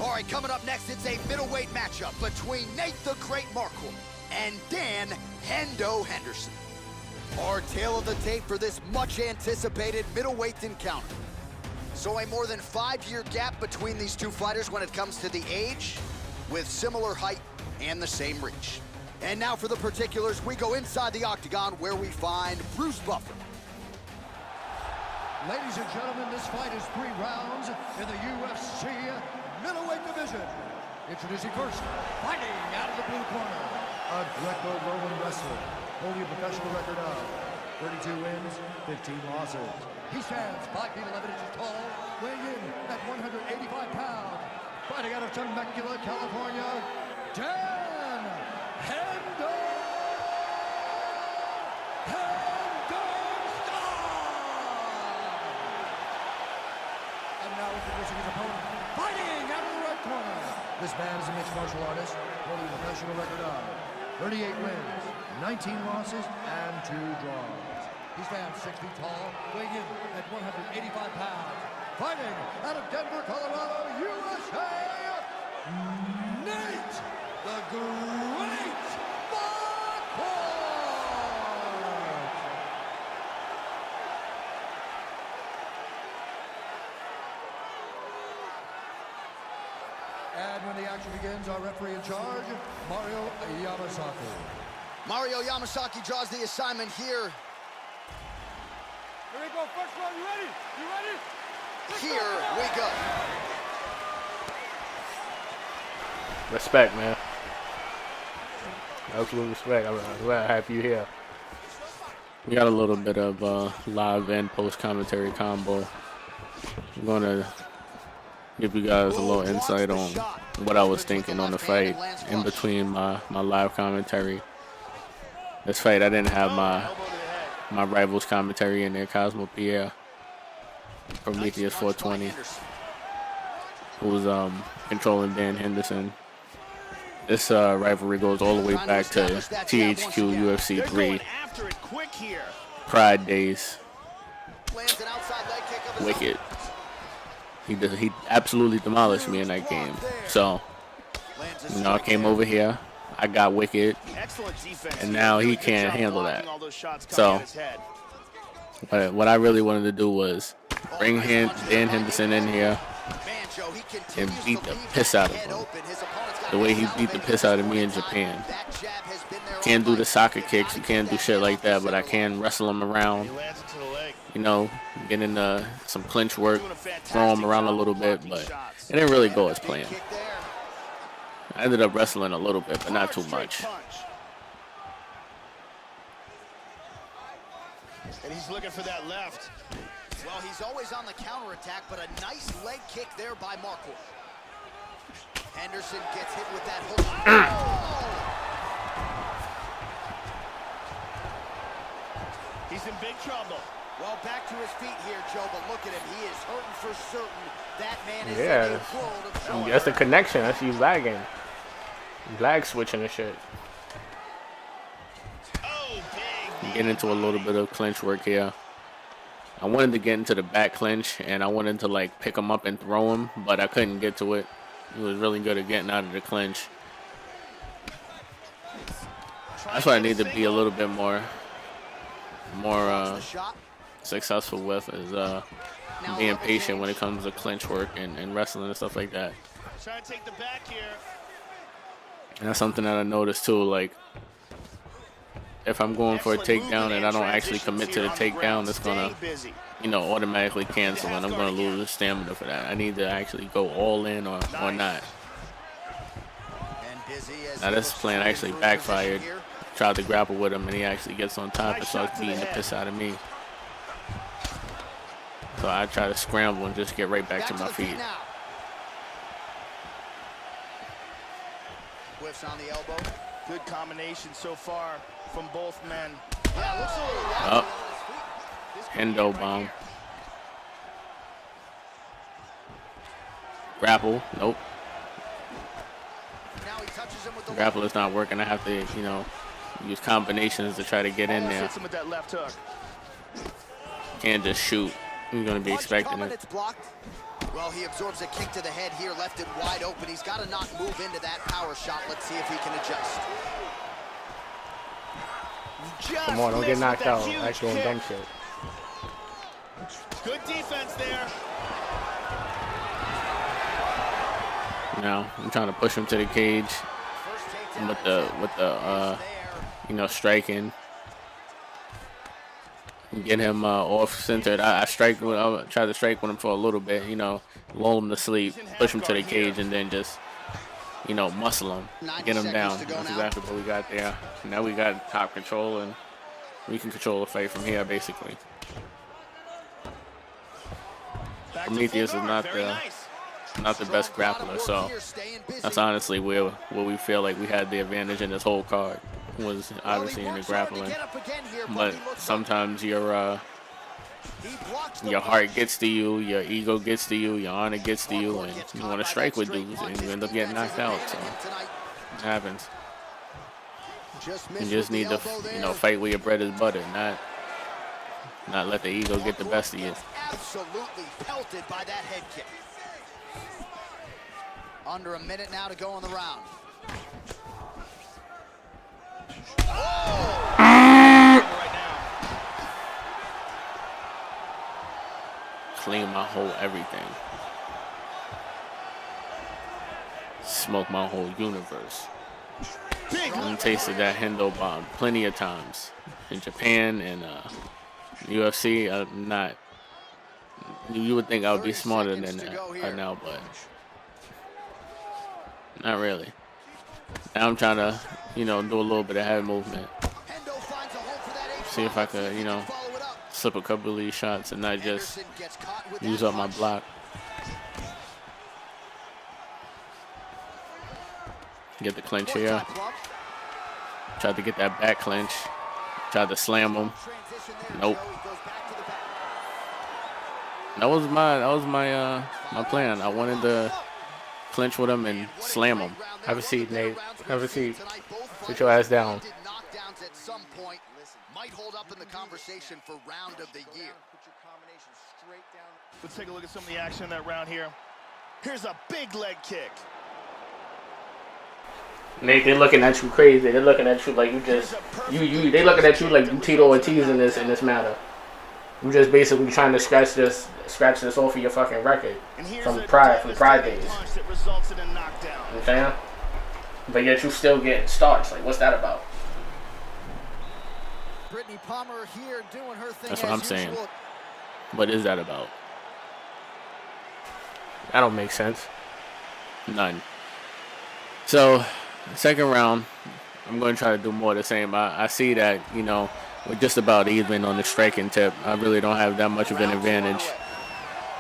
All right, coming up next, it's a middleweight matchup between Nate the Great Marquardt and Dan Hendo Henderson. Our tale of the tape for this much-anticipated middleweight encounter. So a more than 5-year gap between these two fighters when it comes to the age, with similar height and the same reach. And now for the particulars, we go inside the octagon where we find Bruce Buffer. Ladies and gentlemen, this fight is 3 rounds in the UFC middleweight division. Introducing first, fighting out of the blue corner, a Greco-Roman wrestler, holding a professional record of 32 wins, 15 losses. He stands 5 feet 11 inches tall, weighing in at 185 pounds. Fighting out of Temecula, California, Dan Henderson. And now introducing his opponent, fighting out of the red corner. This man is a mixed martial artist, holding a professional record of 38 wins, 19 losses, and 2 draws. He stands 6 feet tall, weighing in at 185 pounds. Fighting out of Denver, Colorado, USA, Nate the Great Marquardt. And when the action begins, our referee in charge, Mario Yamasaki. Mario Yamasaki draws the assignment here. Here we go, first round, you ready? You ready? Here we go. Respect, man. Absolute respect. I'm glad to have you here. We got a little bit of live and post commentary combo. I'm gonna give you guys a little insight on what I was thinking on the fight in between my live commentary. This fight, I didn't have my rivals commentary in there, Cosmo Pierre, Prometheus 420, who was controlling Dan Henderson. This rivalry goes all the way back to THQ UFC 3 Pride days. Wicked. He absolutely demolished me in that game. So, you know, I came over here, I got Wicked, and now he can't handle that. So, what I really wanted to do was bring Dan Henderson in here and beat the piss out of him. The way he beat the piss out of me in Japan. Can't do the soccer kicks, you can't do shit like that, but I can wrestle him around. You know, get into some clinch work, throw him around a little bit, but it didn't really go as planned. I ended up wrestling a little bit, but not too much. And he's looking for that left. Well, he's always on the counterattack, but a nice leg kick there by Marquardt. Henderson gets hit with that hook. He's in big trouble. Well, back to his feet here, Joe, but look at him. He is hurting for certain. That man is in a world of trouble. That's the connection. That's you lagging. Lag switching and shit. Get into a little bit of clinch work here. I wanted to get into the back clinch, and I wanted to like pick him up and throw him, but I couldn't get to it. He was really good at getting out of the clinch. That's what I need to be a little bit more successful with, is being patient when it comes to clinch work and wrestling and stuff like that. Trying to take the back here. And that's something that I noticed too, like if I'm going for a takedown and I don't actually commit to the takedown, it's gonna, you know, automatically cancel, and I'm gonna lose the stamina for that. I need to actually go all in or not. Now this plan actually backfired. Tried to grapple with him, and he actually gets on top and starts beating the piss out of me. So I try to scramble and just get right back to my feet. Whiffs on the elbow. Good combination so far from both men. Yeah, looks a little Up. Hendo bomb. Grapple. Nope. Grapple is not working. I have to, you know, use combinations to try to get in there. Can't just shoot. You're going to be expecting it. Well, he absorbs a kick to the head here, left it wide open. He's got to not move into that power shot. Let's see if he can adjust. Come on, don't get knocked out. Like doing dumb shit. Good defense there. Now I'm trying to push him to the cage with the you know, striking. Get him off centered. I tried to strike with him for a little bit, you know, lull him to sleep, push him to the cage, and then just, you know, muscle him, get him down. That's exactly what we got there. Now we got top control, and we can control the fight from here, basically. Prometheus is not the best grappler, so that's honestly where we feel like we had the advantage in this whole card, was obviously in the grappling. But sometimes your heart gets to you, your ego gets to you, your honor gets to you, and you want to strike with dudes, and you end up getting knocked out. So it happens. You just need to, you know, fight where your bread is buttered, not let the ego get the best of you. Absolutely pelted by that head kick. Under a minute now to go in the round. Clean my whole everything. Smoke my whole universe. I tasted that Hendo bomb plenty of times. In Japan and UFC, I'm not. You would think I would be smarter than that right now, but not really. Now I'm trying to, you know, do a little bit of head movement. See if I could, you know, slip a couple of these shots and not just use up my block. Get the clinch here. Tried to get that back clinch. Tried to slam him. Nope. That was my plan. I wanted to clinch with him and slam him. Have a seat, Nate. Have a seat. Put your ass down. Might hold up in the conversation for round of the year. Let's take a look at some of the action in that round here. Here's a big leg kick. Nate, they're looking at you crazy. They're looking at you like you just they looking at you like you Tito Ortiz in this matter. You just basically trying to scratch this off of your fucking record from Pride days. You know what I'm saying? But yet you still getting starts. Like, what's that about? That's what I'm saying. What is that about? That don't make sense. None. So, second round, I'm going to try to do more of the same. I see that, you know, we're just about even on the striking tip. I really don't have that much of an advantage.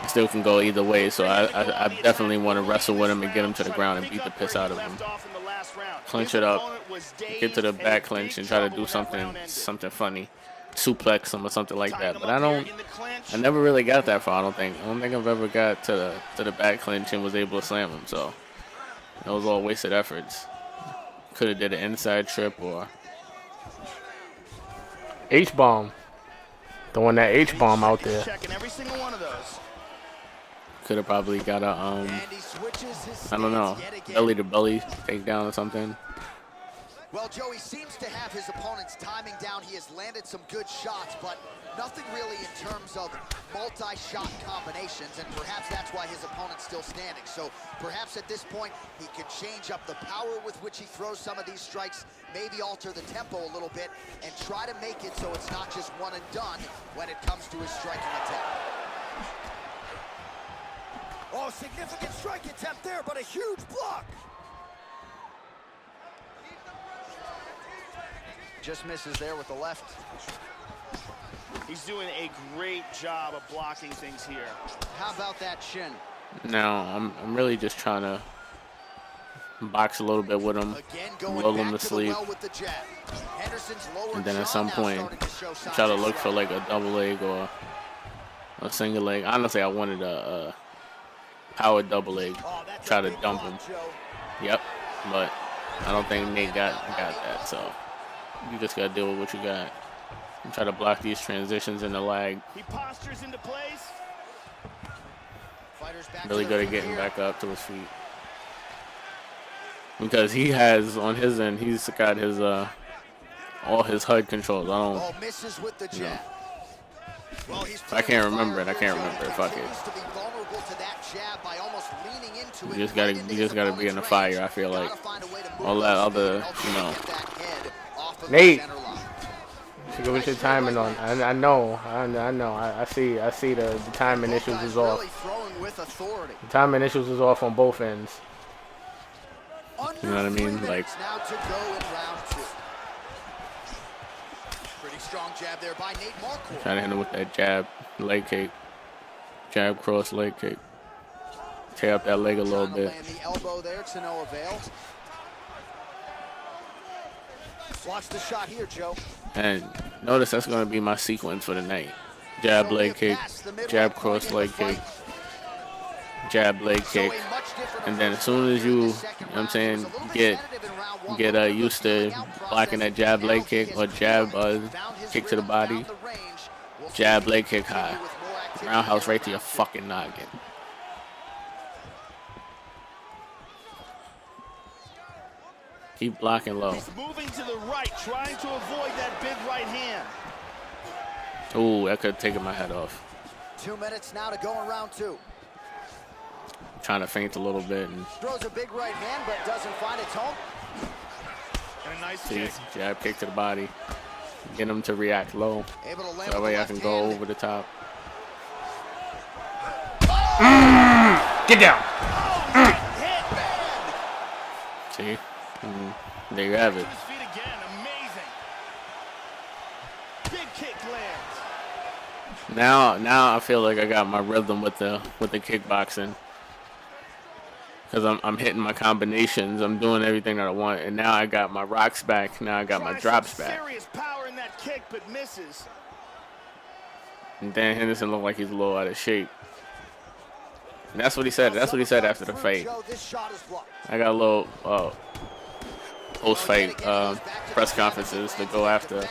It still can go either way, so I definitely want to wrestle with him and get him to the ground and beat the piss out of him. Clinch it up, get to the back clinch and try to do something funny. Suplex him or something like that. But I never really got that far, I don't think I've ever got to the back clinch and was able to slam him, so that was all wasted efforts. Could have did an inside trip or H-bomb. Throwing that H-bomb out there. Could have probably got a, I don't know, belly to belly takedown or something. Well, Joey seems to have his opponent's timing down. He has landed some good shots, but nothing really in terms of multi-shot combinations, and perhaps that's why his opponent's still standing. So perhaps at this point, he could change up the power with which he throws some of these strikes, maybe alter the tempo a little bit, and try to make it so it's not just one and done when it comes to his striking attempt. Oh, significant strike attempt there, but a huge block. Just misses there with the left. He's doing a great job of blocking things here. How about that shin? Now, I'm really just trying to box a little bit with him, lull him to sleep, and then at some point, try to look for like a double leg or a single leg. Honestly, I wanted a power double leg, try to dump him. Yep, but I don't think Nate got that, so you just gotta deal with what you got and try to block these transitions in the lag. He postures into place. Really good at getting back up to his feet. Because he has, on his end, he's got his, all his HUD controls. I can't remember it. Fuck it. You just gotta be in the fire, I feel like. All that other, you know. Nate! Look what your timing on. I know. I see the timing issues is off. The timing issues is off on both ends. You know what I mean? Like, pretty strong jab there by Nate Marquardt. trying to hit him with that jab, leg kick. Jab, cross, leg kick. Tear up that leg a little bit. The elbow there to no avail. Watch the shot here, Joe. And notice that's going to be my sequence for the night. Jab, leg kick. Jab, cross, leg kick. Jab, leg kick. And then as soon as you know what I'm saying, get used to blocking that jab, leg kick, or jab, kick to the body. Jab, leg kick high. Roundhouse right to your fucking noggin. Keep blocking low. He's moving to the right, trying to avoid that big right hand. Ooh, that could have taken my head off. 2 minutes now to go in round 2. Trying to feint a little bit. And throws a big right hand, but doesn't find its home. And a nice see, kick. jab kick to the body. Get him to react low. Able to land So that way I can go over the top. Get down! See? There you have it. His feet again, amazing. Big kick lands. Now I feel like I got my rhythm with the kickboxing. Because I'm hitting my combinations. I'm doing everything that I want. And now I got my rocks back. Now I got my drops back. Serious power in that kick, but misses. And Dan Henderson looked like he's a little out of shape. And that's what he said. That's what he said after the fight. I got a little post-fight press conferences to go after.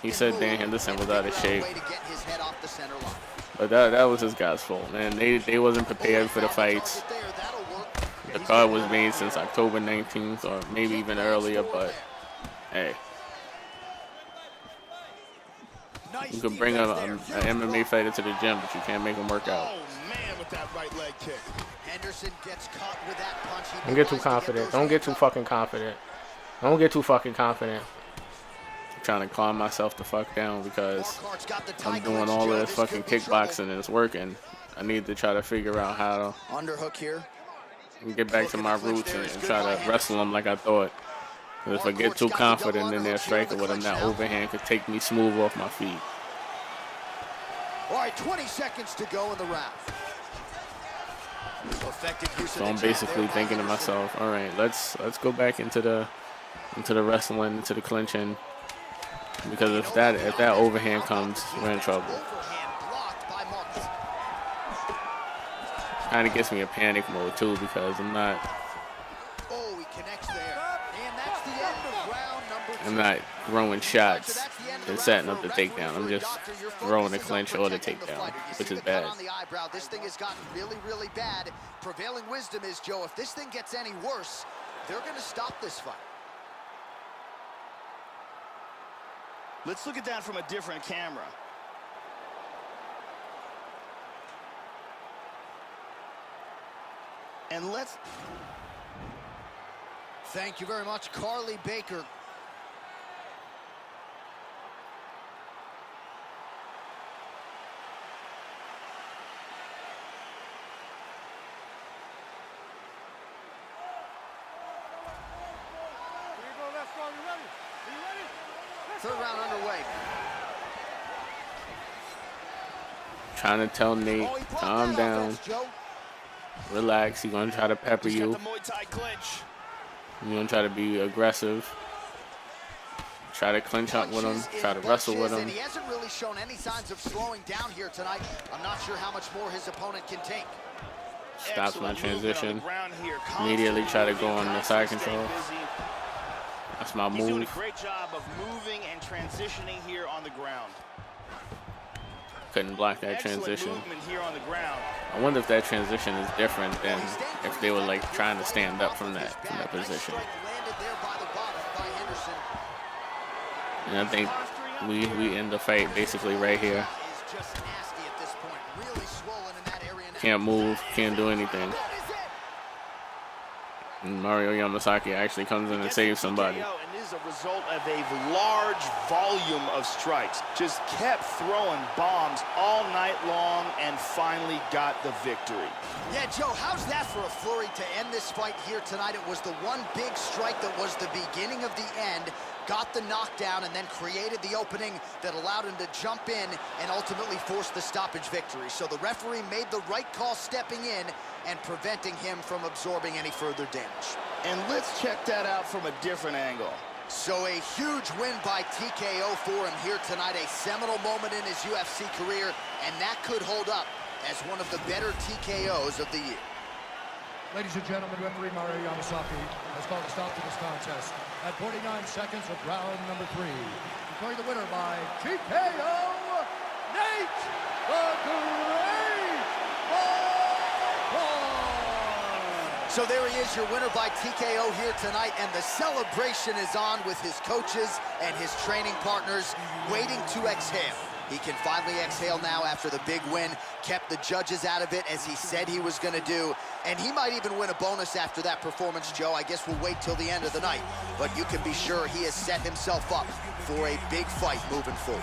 He said Dan Henderson was out of shape. But that was his guy's fault, man. They wasn't prepared for the fights. The card was made since October 19th or maybe even earlier, but hey. You can bring an MMA fighter to the gym, but you can't make him work out. Oh man, with that right leg kick. Henderson gets caught with that punch. Don't get too confident. Don't get too fucking confident. Don't get too fucking confident. I'm trying to calm myself the fuck down because I'm doing all this fucking kickboxing and it's working. I need to try to figure out how Underhook here. to get back to my roots and try to wrestle them like I thought. If I get too confident in their striker with him, that overhand could take me smooth off my feet. All right, 20 seconds to go in the round. So I'm basically thinking to myself, all right, let's go back into the wrestling, into the clinching, because if that overhand comes, we're in trouble. Kind of gets me a panic mode too because I'm not throwing shots and setting up the takedown. I'm just throwing the clinch or the takedown, which is bad. This thing has gotten really, really bad. Prevailing wisdom is, Joe, if this thing gets any worse, they're going to stop this fight. Let's look at that from a different camera. And let's... Thank you very much, Carly Baker. Third round underway. Trying to tell Nate, calm down, relax. He's gonna try to pepper you. You're gonna try to be aggressive. Try to clinch up with him. Try to wrestle with him. He hasn't really shown any signs of slowing down here tonight. I'm not sure how much more his opponent can take. Stops my transition. Immediately try to go on the side control. I That's my He's doing move. a great job of moving and transitioning here on the ground. Couldn't block that Excellent transition. movement here on the ground. I wonder if that transition is different than if they were like trying to stand up from that position. And I think we end the fight basically right here. Can't move, can't do anything. And Mario Yamasaki actually comes in and saves somebody. And this is a result of a large volume of strikes. Just kept throwing bombs all night long and finally got the victory. Yeah, Joe, how's that for a flurry to end this fight here tonight? It was the one big strike that was the beginning of the end, got the knockdown, and then created the opening that allowed him to jump in and ultimately force the stoppage victory. So the referee made the right call stepping in and preventing him from absorbing any further damage. And let's check that out from a different angle. So a huge win by TKO for him here tonight, a seminal moment in his UFC career, and that could hold up as one of the better TKOs of the year. Ladies and gentlemen, referee Mario Yamasaki has called a stop to this contest at 49 seconds of round number 3. Declaring the winner by TKO, Nate the Great Marquardt. So there he is, your winner by TKO here tonight, and the celebration is on with his coaches and his training partners waiting to exhale. He can finally exhale now after the big win, kept the judges out of it as he said he was going to do, and he might even win a bonus after that performance, Joe. I guess we'll wait till the end of the night, but you can be sure he has set himself up for a big fight moving forward.